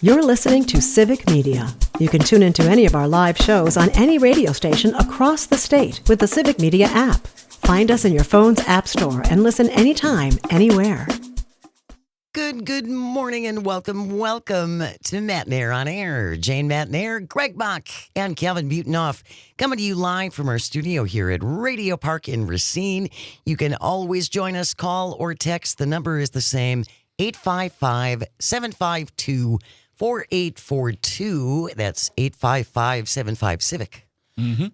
You're listening to Civic Media. You can tune into any of our live shows on any radio station across the state with the Civic Media app. Find us in your phone's app store and listen anytime, anywhere. Good morning and welcome to Matt Nair on Air. Jane Matt Nair, Greg Bach, and Calvin Butonoff coming to you live from our studio here at Radio Park in Racine. You can always join us, call or text. The number is the same, 855-752-4842. That's 855-75-CIVIC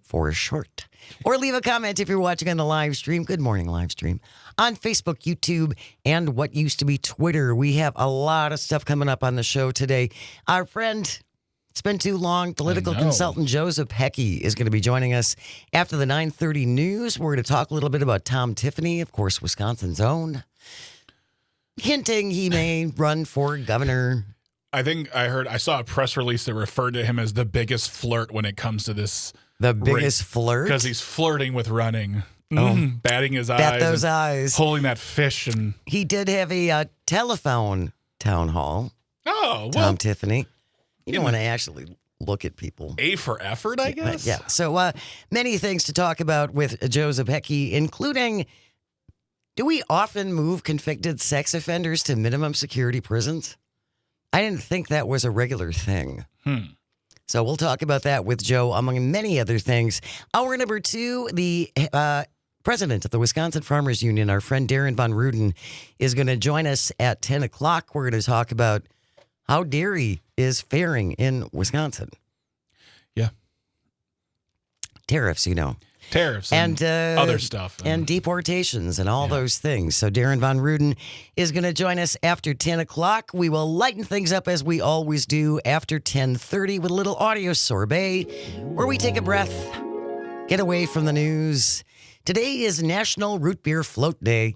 for short. Or leave a comment if you're watching on the live stream. Good morning, live stream. On Facebook, YouTube, and what used to be Twitter. We have a lot of stuff coming up on the show today. Our friend, it's been too long, political consultant Joseph Hecky is going to be joining us after the 9:30 news. We're going to talk a little bit about Tom Tiffany, of course, Wisconsin's own, hinting he may run for governor. I saw a press release that referred to him as the biggest flirt when it comes to this. The biggest flirt? Because he's flirting with running. Batting his eyes. Bat those eyes. Holding that fish. And he did have a telephone town hall. Oh, well. Tom Tiffany. You don't want to actually look at people. A for effort, I guess? Yeah. So many things to talk about with Joseph Hecky, including, do we often move convicted sex offenders to minimum security prisons? I didn't think that was a regular thing. So we'll talk about that with Joe, among many other things. Hour number 2, the president of the Wisconsin Farmers Union, our friend Darren Von Ruden, is going to join us at 10 o'clock. We're going to talk about how dairy is faring in Wisconsin. Yeah. Tariffs, Tariffs and other stuff. And deportations and all those things. So Darren Von Ruden is going to join us after 10 o'clock. We will lighten things up as we always do after 10:30 with a little audio sorbet where we take a breath, get away from the news. Today is National Root Beer Float Day,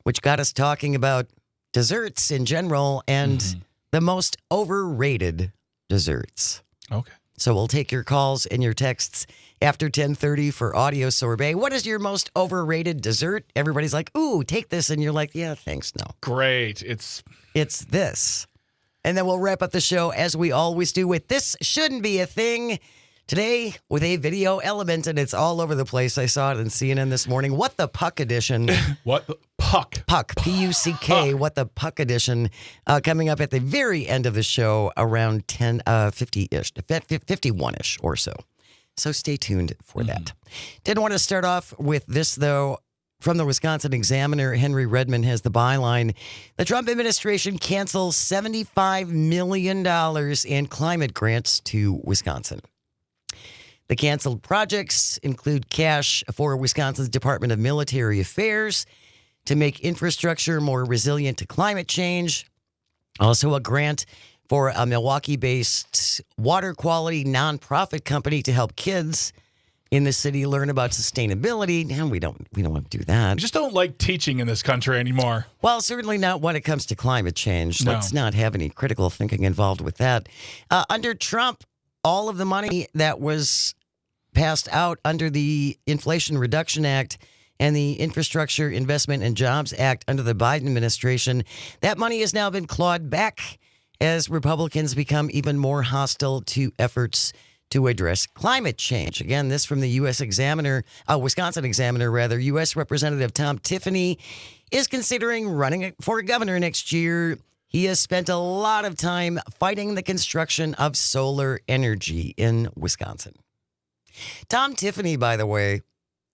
which got us talking about desserts in general and the most overrated desserts. Okay. So we'll take your calls and your texts after 10:30 for audio sorbet. What is your most overrated dessert? Everybody's like, ooh, take this. And you're like, yeah, thanks, no. Great. It's this. And then we'll wrap up the show as we always do with This Shouldn't Be a Thing. Today with a video element, and it's all over the place. I saw it in CNN this morning. What the Puck edition. What the Puck? Puck, P-U-C-K, What the Puck edition, coming up at the very end of the show around 50-ish, 51-ish or so. So stay tuned for that. Didn't want to start off with this, though. From the Wisconsin Examiner, Henry Redmond has the byline. The Trump administration cancels $75 million in climate grants to Wisconsin. The canceled projects include cash for Wisconsin's Department of Military Affairs to make infrastructure more resilient to climate change. Also a grant for a Milwaukee-based water quality nonprofit company to help kids in the city learn about sustainability. And we don't want to do that. We just don't like teaching in this country anymore. Well, certainly not when it comes to climate change. No. Let's not have any critical thinking involved with that. Under Trump, all of the money that was passed out under the Inflation Reduction Act and the Infrastructure Investment and Jobs Act under the Biden administration, that money has now been clawed back as Republicans become even more hostile to efforts to address climate change. Again, this from the Wisconsin Examiner, U.S. Representative Tom Tiffany is considering running for governor next year. He has spent a lot of time fighting the construction of solar energy in Wisconsin. Tom Tiffany, by the way,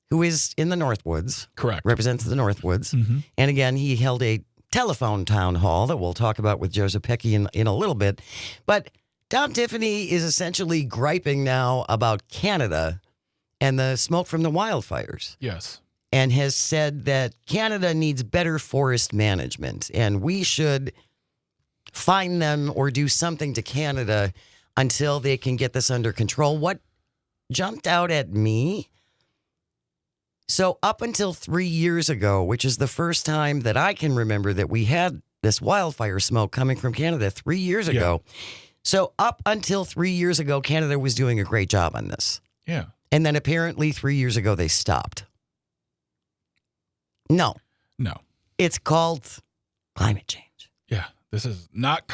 who is in the Northwoods. Correct. Represents the Northwoods. And again, he held a telephone town hall that we'll talk about with Joseph Hecky in a little bit. But Tom Tiffany is essentially griping now about Canada and the smoke from the wildfires. Yes. And has said that Canada needs better forest management and we should fine them or do something to Canada until they can get this under control. What jumped out at me, so up until 3 years ago, which is the first time that I can remember that we had this wildfire smoke coming from Canada 3 years ago. So up until 3 years ago, Canada was doing a great job on this. Yeah. And then apparently 3 years ago, they stopped. No. No. It's called climate change. Yeah. This is not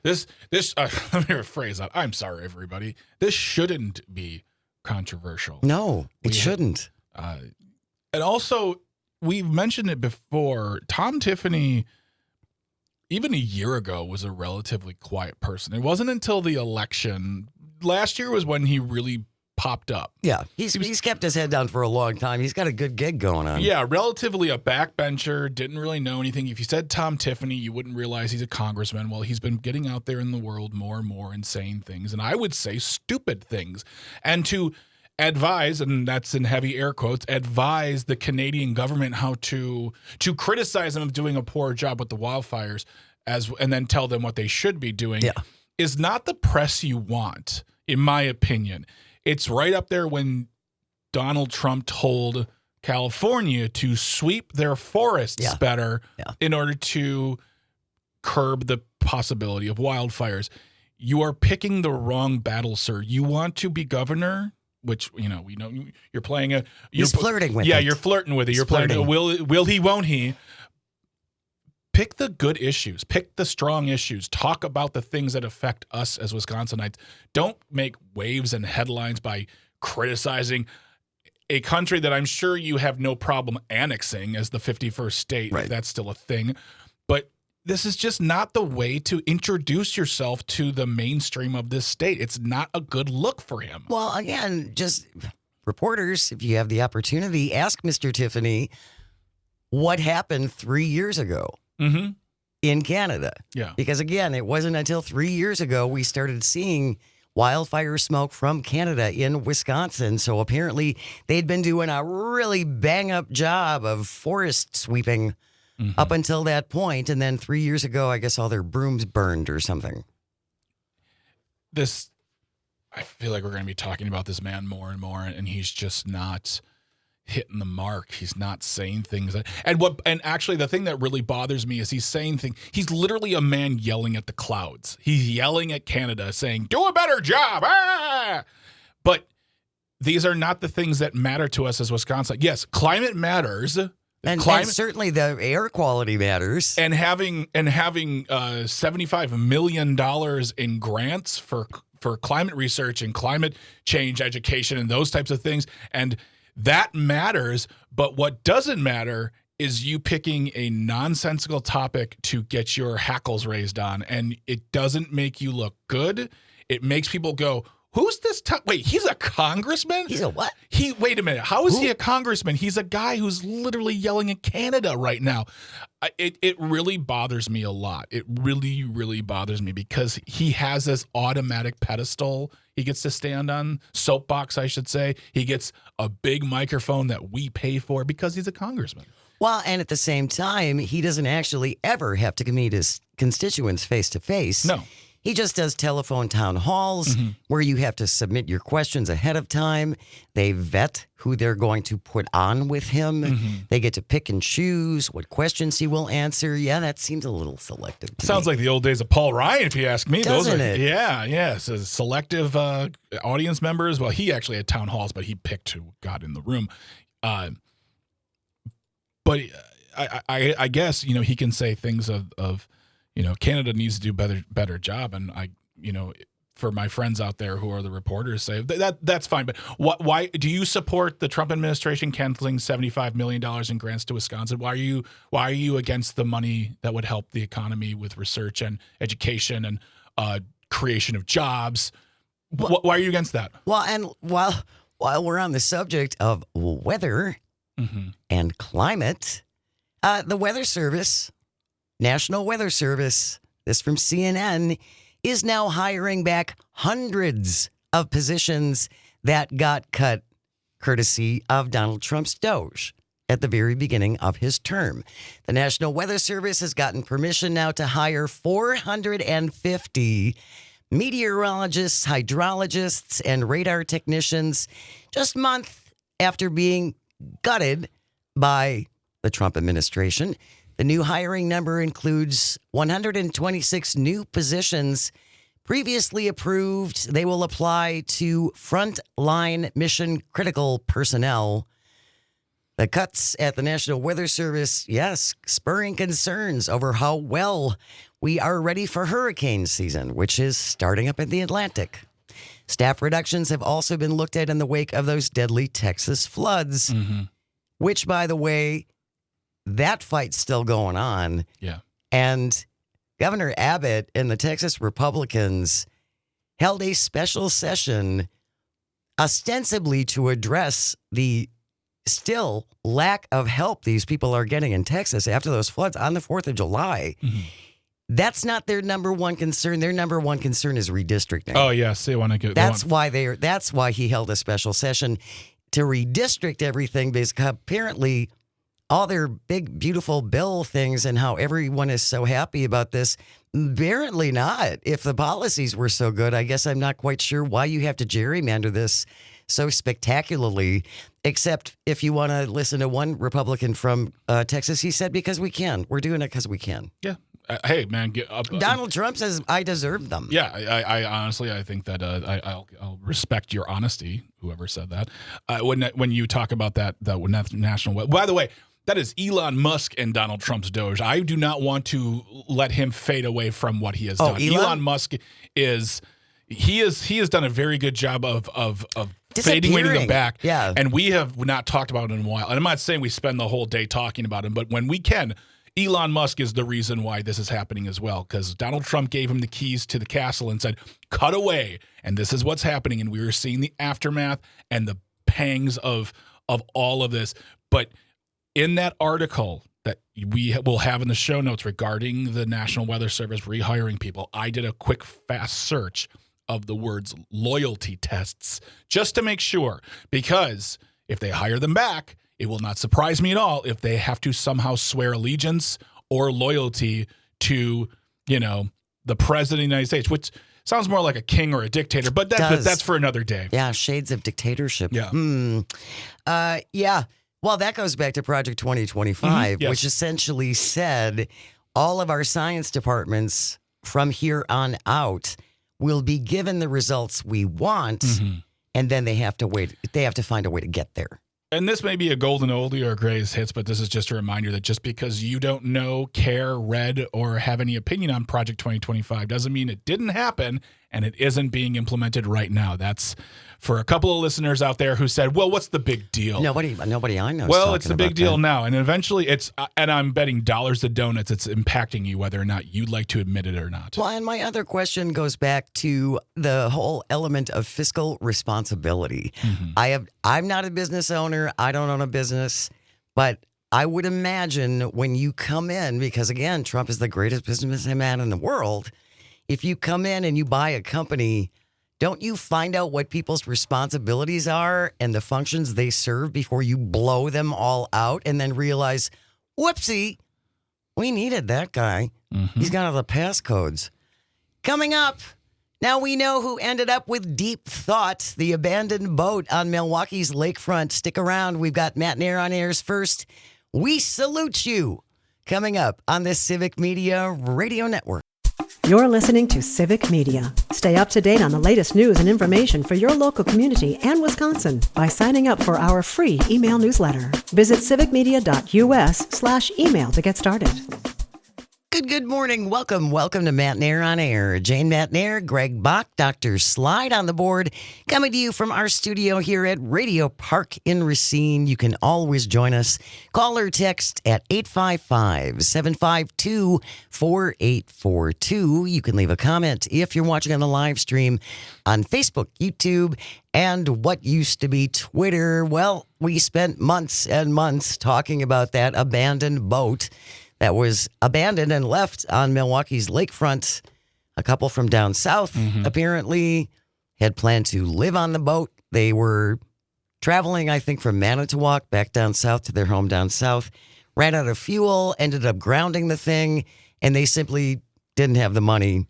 this let me rephrase that. I'm sorry, everybody. This shouldn't be controversial. No, it shouldn't. And also, we've mentioned it before. Tom Tiffany, even a year ago, was a relatively quiet person. It wasn't until the election last year was when he really popped up. Yeah, he's kept his head down for a long time. He's got a good gig going on. Yeah, relatively a backbencher, didn't really know anything. If you said Tom Tiffany, you wouldn't realize he's a congressman. Well, he's been getting out there in the world more and more and saying things, and I would say stupid things. And to advise, and that's in heavy air quotes, advise the Canadian government how to criticize them of doing a poor job with the wildfires and then tell them what they should be doing is not the press you want, in my opinion. It's right up there when Donald Trump told California to sweep their forests better in order to curb the possibility of wildfires. You are picking the wrong battle, sir. You want to be governor, which, we know you're playing He's flirting with it. Yeah, you're flirting with it. You're playing a will he, won't he? Pick the good issues. Pick the strong issues. Talk about the things that affect us as Wisconsinites. Don't make waves and headlines by criticizing a country that I'm sure you have no problem annexing as the 51st state, if that's still a thing. But this is just not the way to introduce yourself to the mainstream of this state. It's not a good look for him. Well, again, just reporters, if you have the opportunity, ask Mr. Tiffany what happened 3 years ago. Mm-hmm. In Canada. Yeah. Because again, it wasn't until 3 years ago we started seeing wildfire smoke from Canada in Wisconsin. So apparently they'd been doing a really bang up job of forest sweeping up until that point. And then 3 years ago, I guess all their brooms burned or something. I feel like we're going to be talking about this man more and more, and he's just not hitting the mark. He's not saying things and actually the thing that really bothers me is he's saying things. He's literally a man yelling at the clouds. He's yelling at Canada saying, do a better job. But these are not the things that matter to us as Wisconsin. Yes, climate matters. And certainly the air quality matters. And having $75 million in grants for climate research and climate change education and those types of things. And that matters, but what doesn't matter is you picking a nonsensical topic to get your hackles raised on, and it doesn't make you look good. It makes people go, who's this? Wait, he's a congressman? He's a what? Wait a minute. How is he a congressman? He's a guy who's literally yelling at Canada right now. It really bothers me a lot. It really, really bothers me because he has this automatic pedestal he gets to stand on, soapbox, I should say. He gets a big microphone that we pay for because he's a congressman. Well, and at the same time, he doesn't actually ever have to meet his constituents face to face. No. He just does telephone town halls where you have to submit your questions ahead of time. They vet who they're going to put on with him. They get to pick and choose what questions he will answer. Yeah, that seems a little selective to Sounds me. like the old days of Paul Ryan, if you ask me. Doesn't it? Yeah. So selective audience members. Well, he actually had town halls, but he picked who got in the room. But I guess, he can say things of Canada needs to do better job. And for my friends out there who are the reporters say that's fine. But why do you support the Trump administration canceling $75 million in grants to Wisconsin? Why are you against the money that would help the economy with research and education and creation of jobs? Why are you against that? Well, and while we're on the subject of weather and climate, the Weather Service, National Weather Service, this from CNN, is now hiring back hundreds of positions that got cut courtesy of Donald Trump's DOGE at the very beginning of his term. The National Weather Service has gotten permission now to hire 450 meteorologists, hydrologists, and radar technicians just a month after being gutted by the Trump administration. The new hiring number includes 126 new positions previously approved. They will apply to frontline mission critical personnel. The cuts at the National Weather Service, yes, spurring concerns over how well we are ready for hurricane season, which is starting up in the Atlantic. Staff reductions have also been looked at in the wake of those deadly Texas floods, which, by the way, that fight's still going on. Yeah. And Governor Abbott and the Texas Republicans held a special session ostensibly to address the still lack of help these people are getting in Texas after those floods on the 4th of July. That's not their number one concern. Their number one concern is redistricting. Oh, yes. They want to get. That's why he held a special session to redistrict everything, because apparently all their big, beautiful bill things and how everyone is so happy about this, apparently not. If the policies were so good, I guess I'm not quite sure why you have to gerrymander this so spectacularly, except if you want to listen to one Republican from Texas, he said, because we can. We're doing it because we can. Yeah. Hey, man, get up. Donald Trump says, I deserve them. Yeah, I honestly, I think that I'll respect your honesty, whoever said that. When you talk about that national, by the way, that is Elon Musk and Donald Trump's Doge. I do not want to let him fade away from what he has done. Elon Musk he has done a very good job of fading way to the back. Yeah. And we have not talked about it in a while. And I'm not saying we spend the whole day talking about him, but when we can, Elon Musk is the reason why this is happening as well, because Donald Trump gave him the keys to the castle and said, cut away. And this is what's happening. And we were seeing the aftermath and the pangs of all of this. But in that article that we will have in the show notes regarding the National Weather Service rehiring people, I did a quick, fast search of the words loyalty tests just to make sure, because if they hire them back, it will not surprise me at all if they have to somehow swear allegiance or loyalty to, the president of the United States, which sounds more like a king or a dictator, but that's for another day. Yeah, shades of dictatorship. Yeah. Yeah. Well, that goes back to Project 2025, yes. which essentially said all of our science departments from here on out will be given the results we want, and then they have to wait. They have to find a way to get there. And this may be a golden oldie or a greatest hits, but this is just a reminder that just because you don't know, care, read, or have any opinion on Project 2025 doesn't mean it didn't happen and it isn't being implemented right now. That's for a couple of listeners out there who said, well, what's the big deal? Nobody I know. Well, it's the big deal now. And eventually and I'm betting dollars to donuts, it's impacting you whether or not you'd like to admit it or not. Well, and my other question goes back to the whole element of fiscal responsibility. I'm not a business owner. I don't own a business, but I would imagine when you come in, because again, Trump is the greatest businessman in the world. If you come in and you buy a company, don't you find out what people's responsibilities are and the functions they serve before you blow them all out and then realize, whoopsie, we needed that guy. He's got all the passcodes. Coming up, now we know who ended up with Deep Thought, the abandoned boat on Milwaukee's lakefront. Stick around. We've got Matt Nair on airs first. We salute you. Coming up on the Civic Media Radio Network. You're listening to Civic Media. Stay up to date on the latest news and information for your local community and Wisconsin by signing up for our free email newsletter. Visit civicmedia.us/email to get started. Good morning. Welcome to Matt Nair on Air. Jane Matt Nair, Greg Bach, Dr. Slide on the board, coming to you from our studio here at Radio Park in Racine. You can always join us. Call or text at 855-752-4842. You can leave a comment if you're watching on the live stream on Facebook, YouTube, and what used to be Twitter. Well, we spent months and months talking about that abandoned boat that was abandoned and left on Milwaukee's lakefront. A couple from down south apparently had planned to live on the boat. They were traveling, I think, from Manitowoc back down south to their home down south, ran out of fuel, ended up grounding the thing, and they simply didn't have the money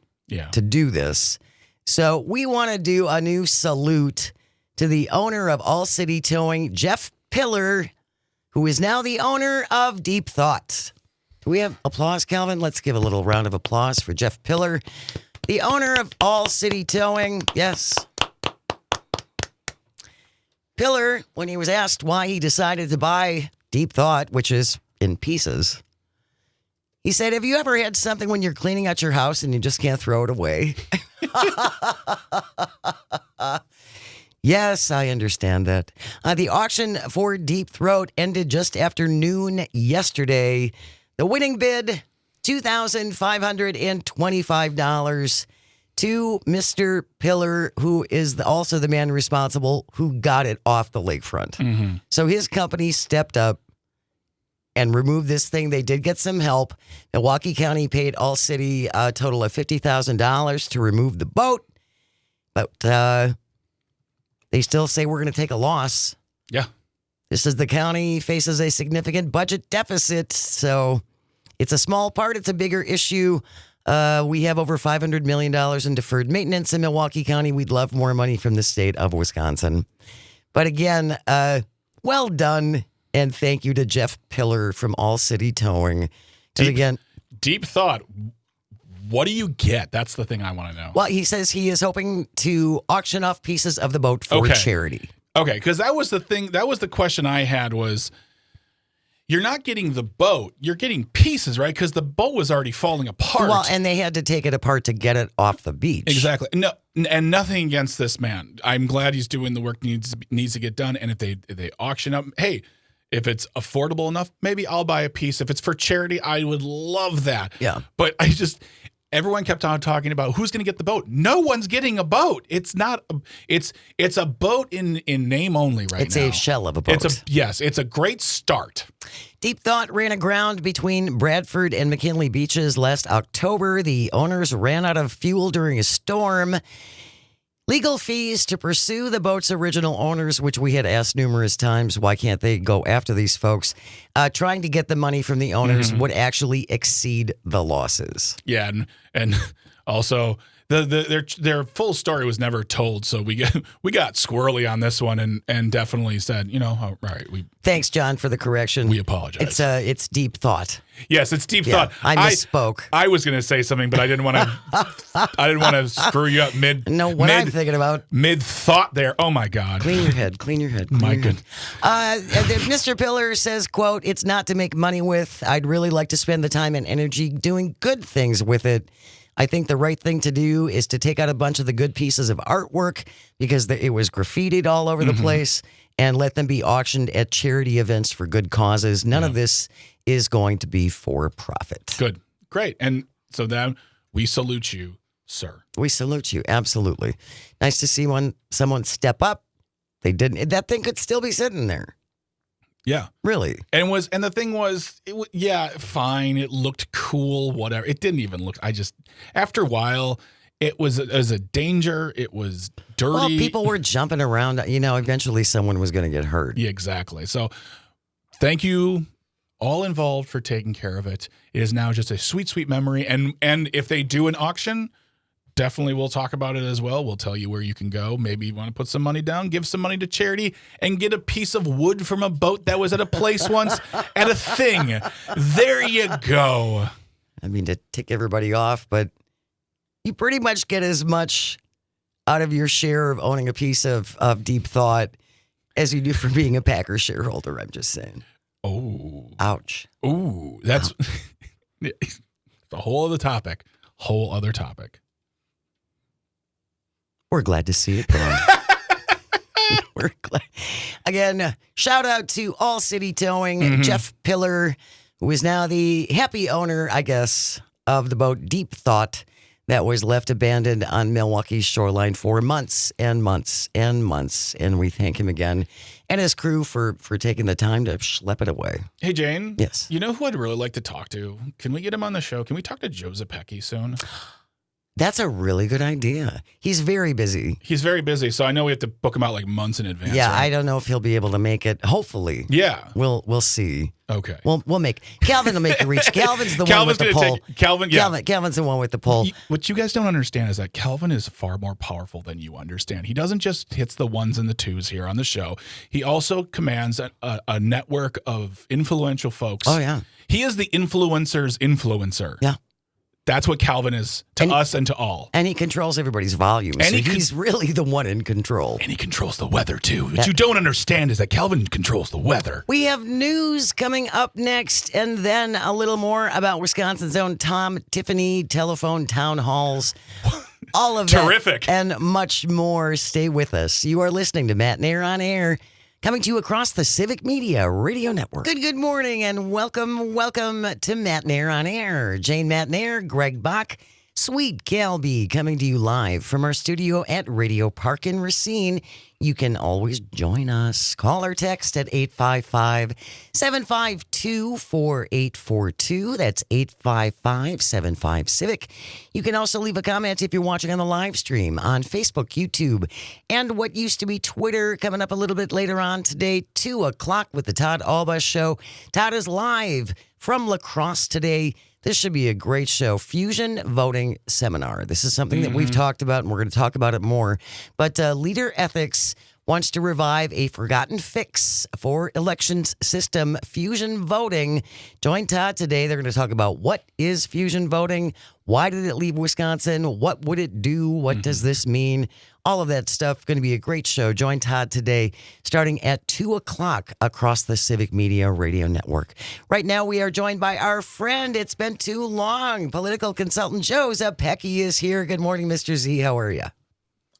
to do this. So we want to do a new salute to the owner of All City Towing, Jeff Pillar, who is now the owner of Deep Thought. Do we have applause, Calvin? Let's give a little round of applause for Jeff Pillar, the owner of All City Towing. Yes. Pillar, when he was asked why he decided to buy Deep Thought, which is in pieces, He said, have you ever had something when you're cleaning out your house and you just can't throw it away? Yes, I understand that. The auction for Deep Throat ended just after noon yesterday. The winning bid, $2,525 to Mr. Pillar, who is also the man responsible who got it off the lakefront. So his company stepped up and removed this thing. They did get some help. Milwaukee County paid All City a total of $50,000 to remove the boat. But they still say we're going to take a loss. Yeah. This is the county faces a significant budget deficit. So it's a small part. It's a bigger issue. We have over $500 million in deferred maintenance in Milwaukee County. We'd love more money from the state of Wisconsin. But again, well done. And thank you to Jeff Pillar from All City Towing. Deep thought. What do you get? That's the thing I want to know. Well, he says he is hoping to auction off pieces of the boat for charity. Okay, because that was the thing. That was the question I had was, you're not getting the boat. You're getting pieces, right? Because the boat was already falling apart. Well, and they had to take it apart to get it off the beach. Exactly. No, and nothing against this man. I'm glad he's doing the work needs to get done. And if they auction up, hey, if it's affordable enough, maybe I'll buy a piece. If it's for charity, I would love that. Yeah. But everyone kept on talking about who's going to get the boat. No one's getting a boat. It's not. It's a boat in name only right now. It's a shell of a boat. It's a great start. Deep Thought ran aground between Bradford and McKinley beaches last October. The owners ran out of fuel during a storm. Legal fees to pursue the boat's original owners, which we had asked numerous times, why can't they go after these folks? Trying to get the money from the owners would actually exceed the losses. Yeah, and also their full story was never told, so we got squirrely on this one and definitely said, all right, thanks, John, for the correction. We apologize. It's Deep Thought. Yes, it's Deep Thought. I misspoke. I was going to say something, but I didn't want to screw you up I'm thinking about mid thought there. Oh my God! Clean your head. My goodness. Mr. Pillar says, "quote It's not to make money with. I'd really like to spend the time and energy doing good things with it. I think the right thing to do is to take out a bunch of the good pieces of artwork because it was graffitied all over the place and let them be auctioned at charity events for good causes. None of this is going to be for profit." Good. Great. And so then we salute you, sir. We salute you. Absolutely. Nice to see someone step up. They didn't. That thing could still be sitting there. Yeah. Really. And the thing was, fine. It looked cool, whatever. It didn't even look, after a while, it was a danger. It was dirty. Well, people were jumping around. Eventually someone was going to get hurt. Yeah, exactly. So thank you all involved for taking care of it. It is now just a sweet, sweet memory. And if they do an auction, definitely we'll talk about it as well. We'll tell you where you can go. Maybe you want to put some money down, give some money to charity, and get a piece of wood from a boat that was at a place once at a thing. There you go. I mean, to tick everybody off, but you pretty much get as much out of your share of owning a piece of Deep Thought as you do for being a Packers shareholder, I'm just saying. Oh. Ouch. Ooh, that's a whole other topic. We're glad to see it gone. We're glad. Again, shout out to All City Towing, Jeff Pillar, who is now the happy owner, I guess, of the boat Deep Thought that was left abandoned on Milwaukee's shoreline for months and months and months. And we thank him again and his crew for taking the time to schlep it away. Hey, Jane. Yes. You know who I'd really like to talk to? Can we get him on the show? Can we talk to Joe Zepecki soon? That's a really good idea. He's very busy. So I know we have to book him out like months in advance. Yeah, right? I don't know if he'll be able to make it. Hopefully. Yeah. We'll see. Okay. We'll make Calvin will make a reach. Calvin's the one with the pole. Calvin's the one with the pole. What you guys don't understand is that Calvin is far more powerful than you understand. He doesn't just hits the ones and the twos here on the show. He also commands a network of influential folks. Oh yeah. He is the influencer's influencer. Yeah. That's what Calvin is to us and to all. And he controls everybody's volume. And so he's really the one in control. And he controls the weather, too. What you don't understand is that Calvin controls the weather. We have news coming up next, and then a little more about Wisconsin's own Tom Tiffany telephone town halls. All of that. Terrific. And much more. Stay with us. You are listening to Matt Nair on Air, coming to you across the Civic Media Radio Network. Good morning, and welcome to Matt Nair on Air. Jane Matt Nair, Greg Bach, Sweet Calby, coming to you live from our studio at Radio Park in Racine. You can always join us. Call or text at 855-752-4842. That's 855-75-CIVIC. You can also leave a comment if you're watching on the live stream on Facebook, YouTube, and what used to be Twitter. Coming up a little bit later on today, 2 o'clock with the Todd Alba Show. Todd is live from La Crosse today. This should be a great show. Fusion Voting Seminar. This is something that we've talked about, and we're going to talk about it more. But Leader Ethics wants to revive a forgotten fix for elections system, fusion voting. Join Todd today. They're going to talk about what is fusion voting, why did it leave Wisconsin, what would it do, what does this mean, all of that stuff. Going to be a great show. Join Todd today starting at 2 o'clock across the Civic Media Radio Network. Right now we are joined by our friend, it's been too long, political consultant Joe Zepecki is here. Good morning, Mr. Z. How are you?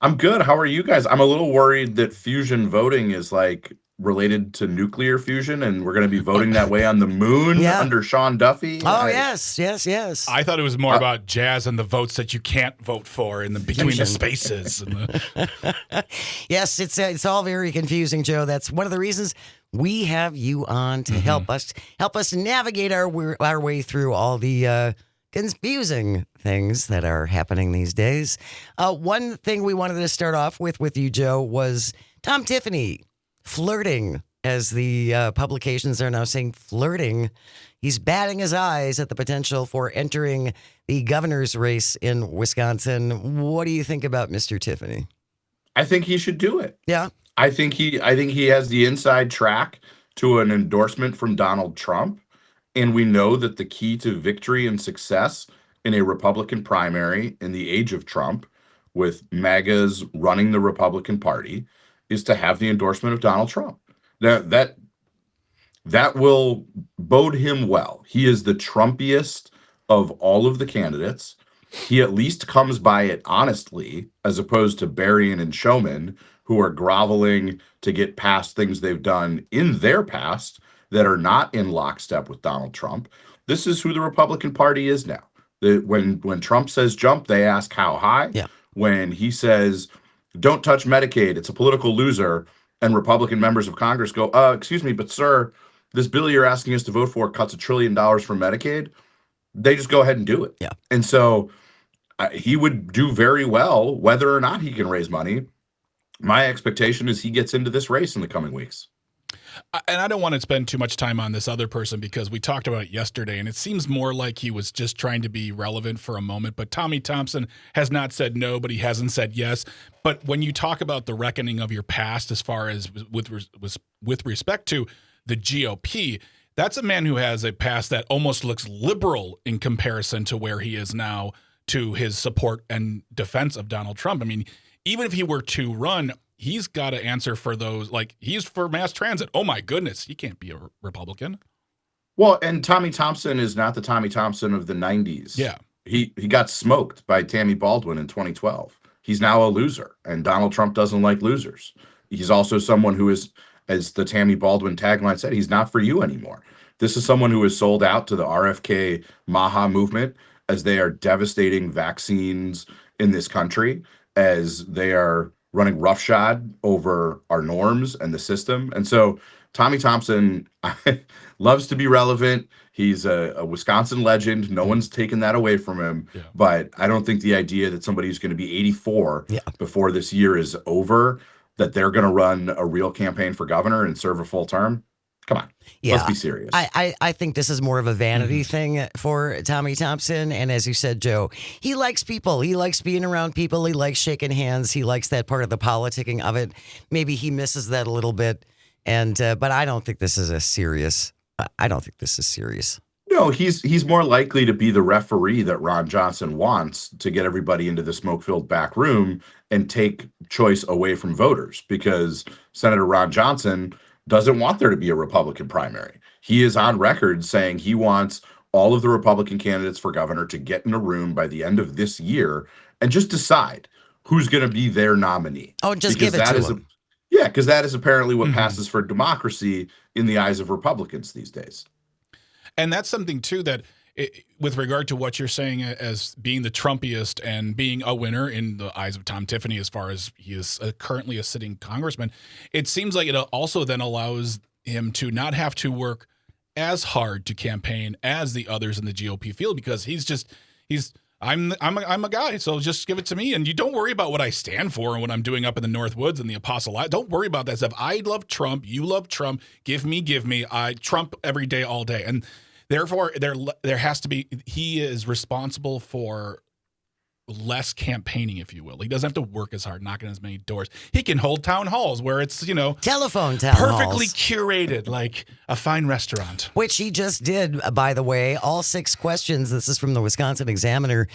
I'm good. How are you guys? I'm a little worried that fusion voting is like related to nuclear fusion, and we're going to be voting that way on the moon under Sean Duffy. Oh, yes. I thought it was more about jazz and the votes that you can't vote for in the between the spaces. And Yes, it's all very confusing, Joe. That's one of the reasons we have you on to help us navigate our way through all the confusing things that are happening these days. One thing we wanted to start off with you, Joe, was Tom Tiffany flirting, as the publications are now saying, flirting. He's batting his eyes at the potential for entering the governor's race in Wisconsin. What do you think about Mr. Tiffany? I think he should do it. Yeah. I think he has the inside track to an endorsement from Donald Trump. And we know that the key to victory and success in a Republican primary in the age of Trump, with MAGAs running the Republican Party, is to have the endorsement of Donald Trump. Now, that will bode him well. He is the Trumpiest of all of the candidates. He at least comes by it honestly, as opposed to Berrien and Showman, who are groveling to get past things they've done in their past that are not in lockstep with Donald Trump. This is who the Republican Party is now. When Trump says jump, they ask how high. Yeah. When he says don't touch Medicaid, it's a political loser, and Republican members of Congress go, excuse me, but sir, this bill you're asking us to vote for cuts $1 trillion from Medicaid. They just go ahead and do it. Yeah. And so he would do very well whether or not he can raise money. My expectation is he gets into this race in the coming weeks. And I don't want to spend too much time on this other person because we talked about it yesterday, and it seems more like he was just trying to be relevant for a moment. But Tommy Thompson has not said no, but he hasn't said yes. But when you talk about the reckoning of your past as far as with respect to the GOP, that's a man who has a past that almost looks liberal in comparison to where he is now to his support and defense of Donald Trump. I mean, even if he were to run, he's got to answer for those. Like, he's for mass transit. Oh, my goodness. He can't be a Republican. Well, and Tommy Thompson is not the Tommy Thompson of the 90s. Yeah. He got smoked by Tammy Baldwin in 2012. He's now a loser, and Donald Trump doesn't like losers. He's also someone who is, as the Tammy Baldwin tagline said, he's not for you anymore. This is someone who is sold out to the RFK Maha movement as they are devastating vaccines in this country, as they are running roughshod over our norms and the system. And so Tommy Thompson loves to be relevant. He's a Wisconsin legend. No one's taken that away from him. Yeah. But I don't think the idea that somebody who's going to be 84 before this year is over, that they're going to run a real campaign for governor and serve a full term. Come on. Yeah, let's be serious. I think this is more of a vanity thing for Tommy Thompson. And as you said, Joe, he likes people. He likes being around people. He likes shaking hands. He likes that part of the politicking of it. Maybe he misses that a little bit. And but I don't think this is serious. he's more likely to be the referee that Ron Johnson wants to get everybody into the smoke-filled back room and take choice away from voters, because Senator Ron Johnson doesn't want there to be a Republican primary. He is on record saying he wants all of the Republican candidates for governor to get in a room by the end of this year and just decide who's going to be their nominee. Oh, just give it to them. Yeah, because that is apparently what Mhm. passes for democracy in the eyes of Republicans these days. And that's something, too, that with regard to what you're saying as being the Trumpiest and being a winner in the eyes of Tom Tiffany, as far as he is currently a sitting congressman, it seems like it also then allows him to not have to work as hard to campaign as the others in the GOP field, because I'm a guy, so just give it to me, and you don't worry about what I stand for and what I'm doing up in the North Woods and the Apostle. Don't worry about that stuff. I love Trump. You love Trump. Give me. I Trump every day, all day, and therefore there has to be. He is responsible for less campaigning, if you will. He doesn't have to work as hard, knocking as many doors. He can hold town halls where it's, Telephone town perfectly halls. curated, like a fine restaurant. Which he just did, by the way. All 6 questions. This is from the Wisconsin Examiner.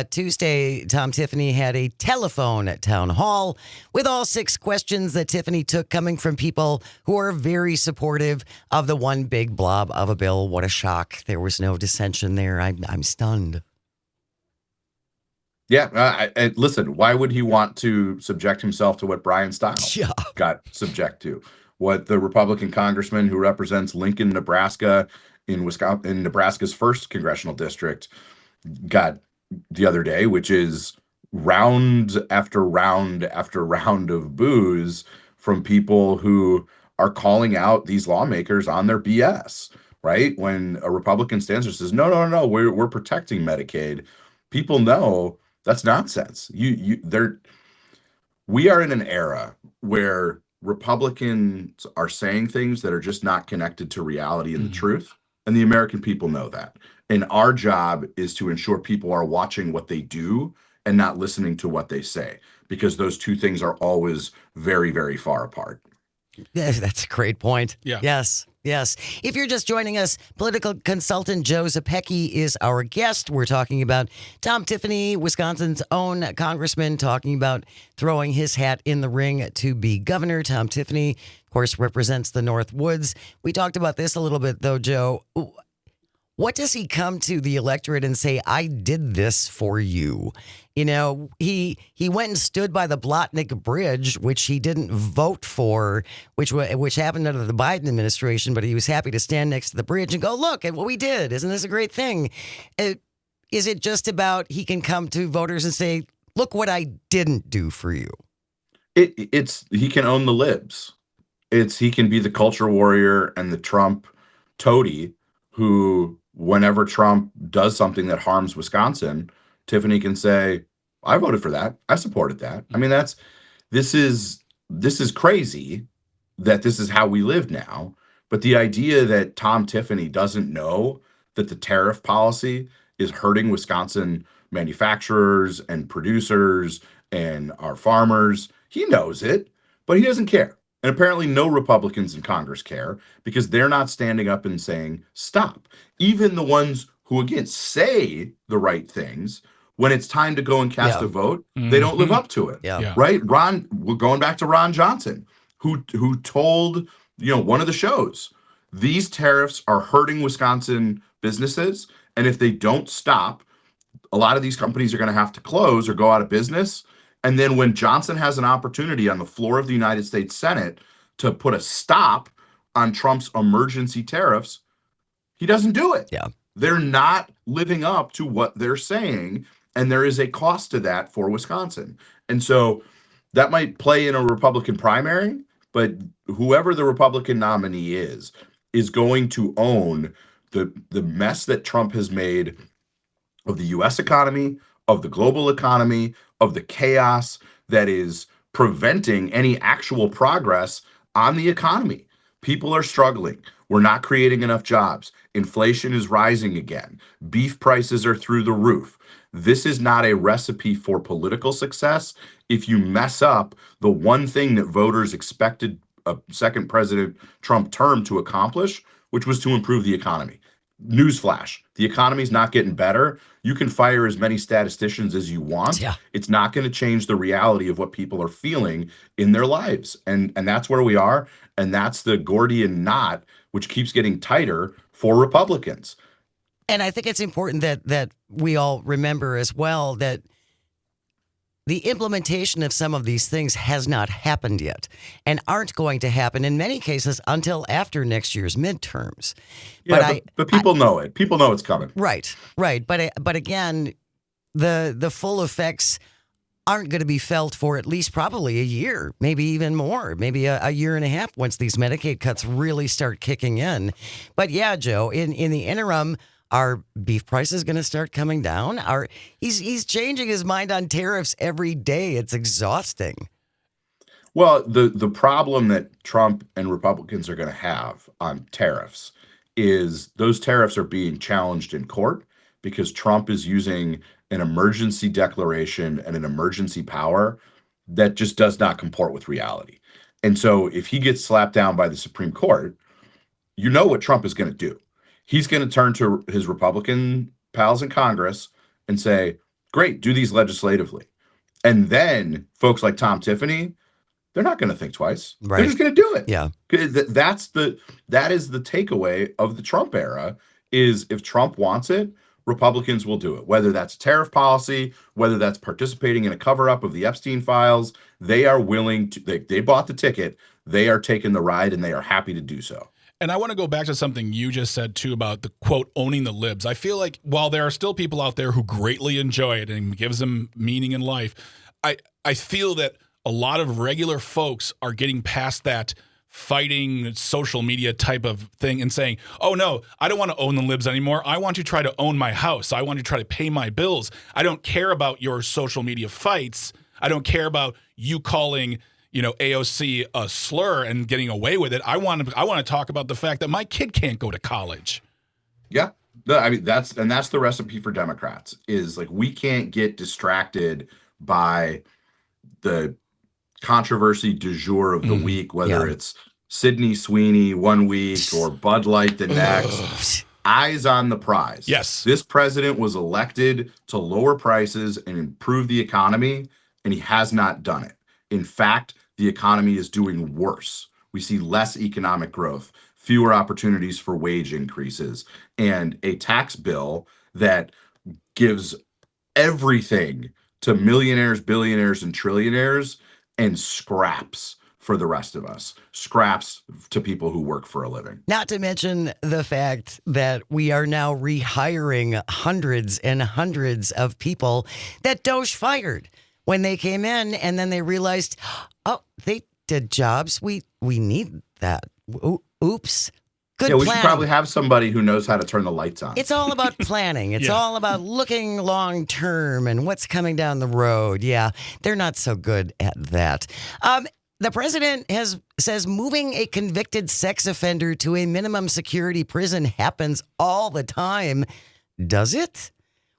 Tuesday, Tom Tiffany had a telephone at town hall with all 6 questions that Tiffany took coming from people who are very supportive of the one big blob of a bill. What a shock. There was no dissension there. I'm stunned. Yeah, listen, why would he want to subject himself to what Brian Stiles Yeah. got subject to? What the Republican congressman who represents Lincoln, Nebraska, in Nebraska's 1st congressional district got the other day, which is round after round after round of boos from people who are calling out these lawmakers on their BS, right? When a Republican stands there and says, no, we're protecting Medicaid, people know that's nonsense. We are in an era where Republicans are saying things that are just not connected to reality and the truth, and the American people know that. And our job is to ensure people are watching what they do and not listening to what they say, because those two things are always very, very far apart. Yeah, that's a great point. Yeah. Yes. If you're just joining us, political consultant Joe Zepecki is our guest. We're talking about Tom Tiffany, Wisconsin's own congressman, talking about throwing his hat in the ring to be governor. Tom Tiffany, of course, represents the North Woods. We talked about this a little bit, though, Joe. What does he come to the electorate and say, I did this for you? He went and stood by the Blotnick Bridge, which he didn't vote for, which happened under the Biden administration, but he was happy to stand next to the bridge and go, look at what we did. Isn't this a great thing? Is it just about he can come to voters and say, look what I didn't do for you? It's he can own the libs. He can be the culture warrior and the Trump toady who, whenever Trump does something that harms Wisconsin, Tiffany can say, I voted for that. I supported that. I mean, this is crazy that this is how we live now. But the idea that Tom Tiffany doesn't know that the tariff policy is hurting Wisconsin manufacturers and producers and our farmers, he knows it, but he doesn't care. And apparently no Republicans in Congress care, because they're not standing up and saying, stop. Even the ones who, again, say the right things, when it's time to go and cast a vote, they don't live up to it. Yeah. Right? We're going back to Ron Johnson, who told, one of the shows, these tariffs are hurting Wisconsin businesses. And if they don't stop, a lot of these companies are going to have to close or go out of business. And then when Johnson has an opportunity on the floor of the United States Senate to put a stop on Trump's emergency tariffs, he doesn't do it. Yeah. They're not living up to what they're saying, and there is a cost to that for Wisconsin. And so that might play in a Republican primary, but whoever the Republican nominee is going to own the mess that Trump has made of the U.S. economy, of the global economy, of the chaos that is preventing any actual progress on the economy. People are struggling. We're not creating enough jobs. Inflation is rising again. Beef prices are through the roof. This is not a recipe for political success if you mess up the one thing that voters expected a second President Trump term to accomplish, which was to improve the economy. newsflash, the economy's not getting better. You can fire as many statisticians as you want. Yeah. It's not going to change the reality of what people are feeling in their lives. And that's where we are. And that's the Gordian knot, which keeps getting tighter for Republicans. And I think it's important that we all remember as well that the implementation of some of these things has not happened yet and aren't going to happen in many cases until after next year's midterms. Yeah, but people know it. People know it's coming. Right. But again, the full effects aren't going to be felt for at least probably a year, maybe even more, maybe a year and a half once these Medicaid cuts really start kicking in. But yeah, Joe, in the interim, are beef prices going to start coming down? He's changing his mind on tariffs every day. It's exhausting. Well, the problem that Trump and Republicans are going to have on tariffs is those tariffs are being challenged in court because Trump is using an emergency declaration and an emergency power that just does not comport with reality. And so if he gets slapped down by the Supreme Court, you know what Trump is going to do. He's going to turn to his Republican pals in Congress and say, great, do these legislatively. And then folks like Tom Tiffany, they're not going to think twice. Right. They're just going to do it. Yeah. That is the takeaway of the Trump era is if Trump wants it, Republicans will do it. Whether that's tariff policy, whether that's participating in a cover-up of the Epstein files, they are willing to, they bought the ticket, they are taking the ride, and they are happy to do so. And I want to go back to something you just said, too, about the, quote, owning the libs. I feel like while there are still people out there who greatly enjoy it and gives them meaning in life, I feel that a lot of regular folks are getting past that fighting social media type of thing and saying, oh, no, I don't want to own the libs anymore. I want to try to own my house. I want to try to pay my bills. I don't care about your social media fights. I don't care about you calling AOC a slur and getting away with it. I want to talk about the fact that my kid can't go to college. Yeah. I mean, that's the recipe for Democrats is like, we can't get distracted by the controversy du jour of the week, whether it's Sydney Sweeney one week or Bud Light the next. Eyes on the prize. Yes. This president was elected to lower prices and improve the economy, and he has not done it. In fact, the economy is doing worse. We see less economic growth, fewer opportunities for wage increases, and a tax bill that gives everything to millionaires, billionaires, and trillionaires and scraps for the rest of us, scraps to people who work for a living. Not to mention the fact that we are now rehiring hundreds and hundreds of people that Doge fired when they came in, and then they realized, oh, they did jobs. We need that. Oops. Good we planning. should probably have somebody who knows how to turn the lights on. It's all about planning. It's all about looking long term and what's coming down the road. Yeah, they're not so good at that. The president says moving a convicted sex offender to a minimum security prison happens all the time. Does it?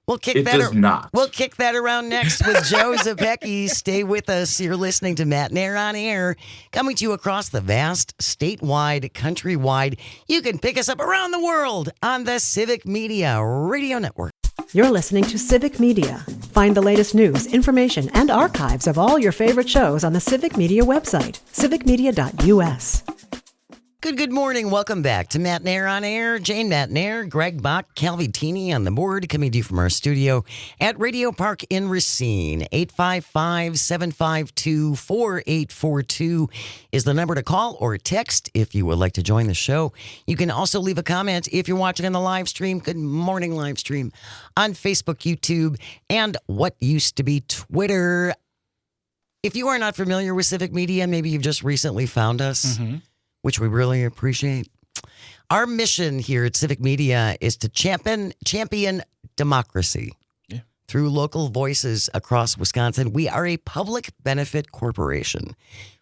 It does not. We'll kick that around next with Joe Zepecki. Stay with us. You're listening to Matt Nair on Air, coming to you across the vast, statewide, countrywide. You can pick us up around the world on the Civic Media Radio Network. You're listening to Civic Media. Find the latest news, information, and archives of all your favorite shows on the Civic Media website, civicmedia.us. Good morning. Welcome back to Matt Nair on Air. Jane Matt Nair, Greg Bach, Calvi-Tini on the board, coming to you from our studio at Radio Park in Racine. 855-752-4842 is the number to call or text if you would like to join the show. You can also leave a comment if you're watching on the live stream. Good morning live stream on Facebook, YouTube, and what used to be Twitter. If you are not familiar with Civic Media, maybe you've just recently found us. Which we really appreciate. Our mission here at Civic Media is to champion democracy through local voices across Wisconsin. We are a public benefit corporation,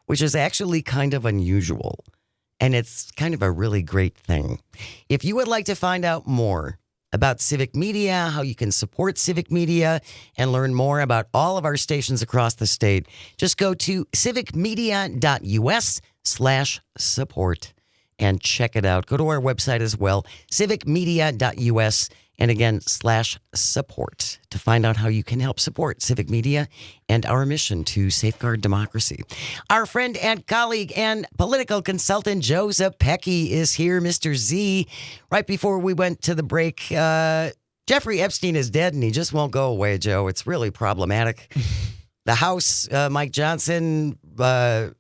which is actually kind of unusual, and it's kind of a really great thing. If you would like to find out more about Civic Media, how you can support Civic Media, and learn more about all of our stations across the state, just go to civicmedia.us/support. and check it out. Go to our website as well, civicmedia.us, and again, /support to find out how you can help support Civic Media and our mission to safeguard democracy. Our friend and colleague and political consultant Joe Zepecki is here, Mr. Z. Right before we went to the break, Jeffrey Epstein is dead and he just won't go away, Joe. It's really problematic. The House, Mike Johnson, let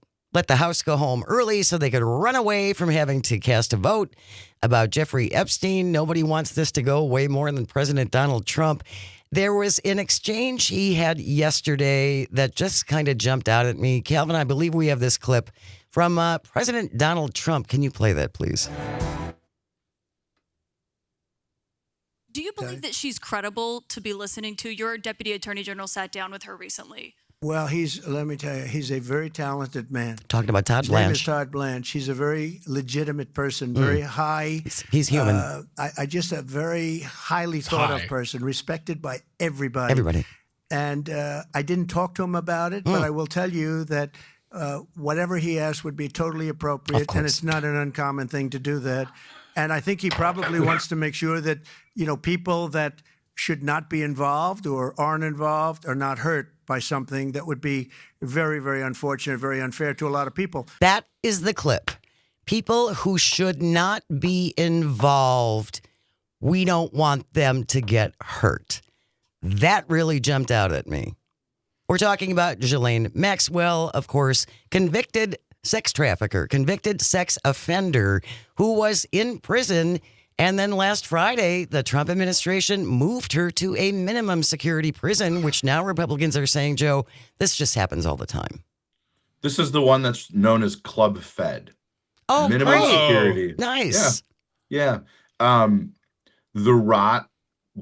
the House go home early so they could run away from having to cast a vote about Jeffrey Epstein. Nobody wants this to go away more than President Donald Trump. There was an exchange he had yesterday that just kind of jumped out at me. Calvin, I believe we have this clip from President Donald Trump. Can you play that, please? Do you believe that she's credible to be listening to? Your deputy attorney general sat down with her recently. Well, let me tell you, he's a very talented man. Talking about Todd His name is Blanche. Todd Blanche. He's a very legitimate person, very high. He's human. I just a very highly thought of person, respected by everybody. Everybody. And I didn't talk to him about it, but I will tell you that whatever he asked would be totally appropriate, and it's not an uncommon thing to do that. And I think he probably wants to make sure that, people that should not be involved or aren't involved are not hurt by something that would be very, very unfortunate, very unfair to a lot of people. That is the clip. People who should not be involved, we don't want them to get hurt. That really jumped out at me. We're talking about Ghislaine Maxwell, of course, convicted sex trafficker, convicted sex offender who was in prison. And then last Friday, the Trump administration moved her to a minimum security prison, which now Republicans are saying, Joe, this just happens all the time. This is the one that's known as Club Fed. Oh, minimum great. security. Nice. Yeah. The rot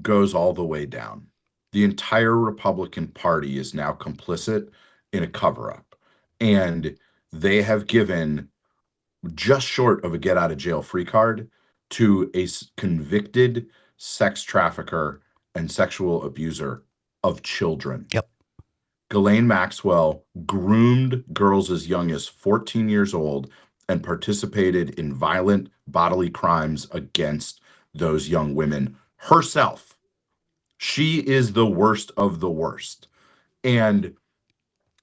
goes all the way down. The entire Republican Party is now complicit in a cover-up. And they have given just short of a get-out-of-jail-free card to a convicted sex trafficker and sexual abuser of children. Yep. Ghislaine Maxwell groomed girls as young as 14 years old and participated in violent bodily crimes against those young women herself. She is the worst of the worst. And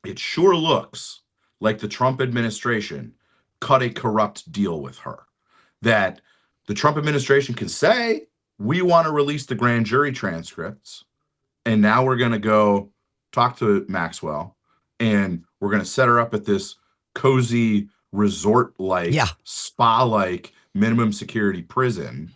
it sure looks like the Trump administration cut a corrupt deal with her. That the Trump administration can say, we want to release the grand jury transcripts, and now we're going to go talk to Maxwell, and we're going to set her up at this cozy resort-like, spa-like minimum security prison.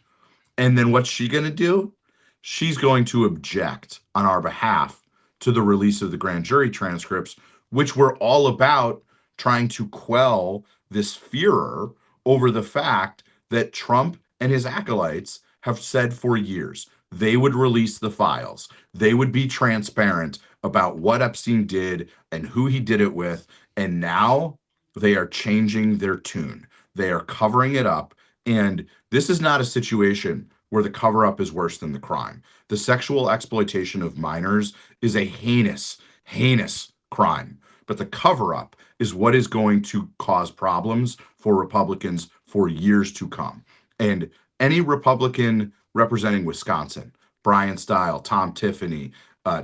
And then what's she going to do? She's going to object on our behalf to the release of the grand jury transcripts, which were all about trying to quell this furor over the fact that Trump and his acolytes have said for years they would release the files. They would be transparent about what Epstein did and who he did it with. And now they are changing their tune. They are covering it up. And this is not a situation where the cover-up is worse than the crime. The sexual exploitation of minors is a heinous, heinous crime. But the cover-up is what is going to cause problems for Republicans for years to come. And any Republican representing Wisconsin, Brian Stile, Tom Tiffany,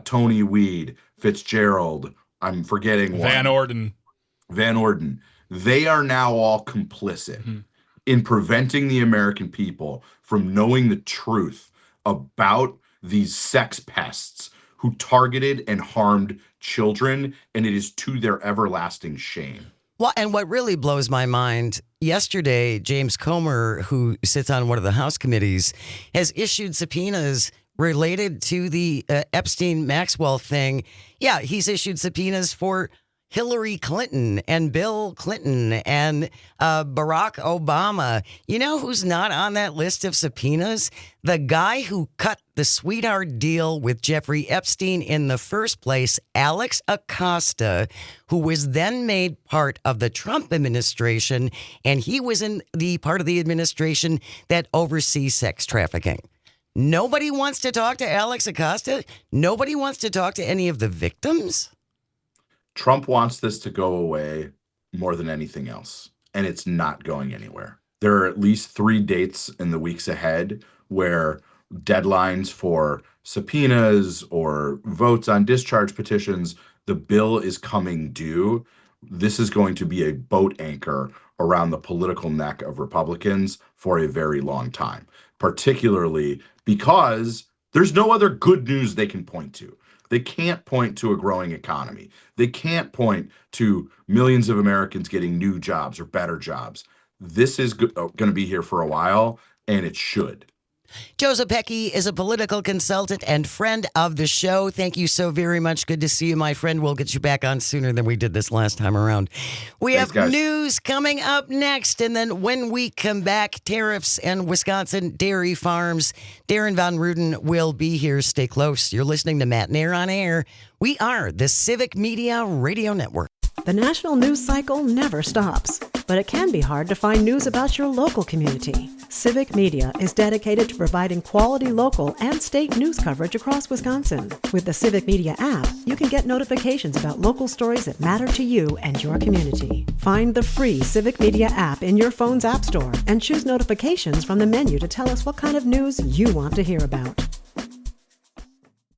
Tony Weed, Fitzgerald, I'm forgetting one. Van Orden. They are now all complicit in preventing the American people from knowing the truth about these sex pests who targeted and harmed children, and it is to their everlasting shame. Well, and what really blows my mind, yesterday, James Comer, who sits on one of the House committees, has issued subpoenas related to the Epstein-Maxwell thing. Yeah, he's issued subpoenas for Hillary Clinton and Bill Clinton and Barack Obama. You know who's not on that list of subpoenas? The guy who cut the sweetheart deal with Jeffrey Epstein in the first place, Alex Acosta, who was then made part of the Trump administration, and he was in the part of the administration that oversees sex trafficking. Nobody wants to talk to Alex Acosta. Nobody wants to talk to any of the victims. Trump wants this to go away more than anything else, and it's not going anywhere. there are at least 3 dates in the weeks ahead where deadlines for subpoenas or votes on discharge petitions, the bill is coming due. This is going to be a boat anchor around the political neck of Republicans for a very long time, particularly because there's no other good news they can point to. They can't point to a growing economy. They can't point to millions of Americans getting new jobs or better jobs. This is going to be here for a while, and it should. Joe Zepecki is a political consultant and friend of the show. Thank you so very much. Good to see you, my friend. We'll get you back on sooner than we did this last time around. Thanks, have guys. News coming up next. And then when we come back, tariffs and Wisconsin dairy farms. Darren Von Ruden will be here. Stay close. You're listening to Matt Nair on Air. We are the Civic Media Radio Network. The national news cycle never stops, but it can be hard to find news about your local community. Civic Media is dedicated to providing quality local and state news coverage across Wisconsin. With the Civic Media app, you can get notifications about local stories that matter to you and your community. Find the free Civic Media app in your phone's app store and choose notifications from the menu to tell us what kind of news you want to hear about.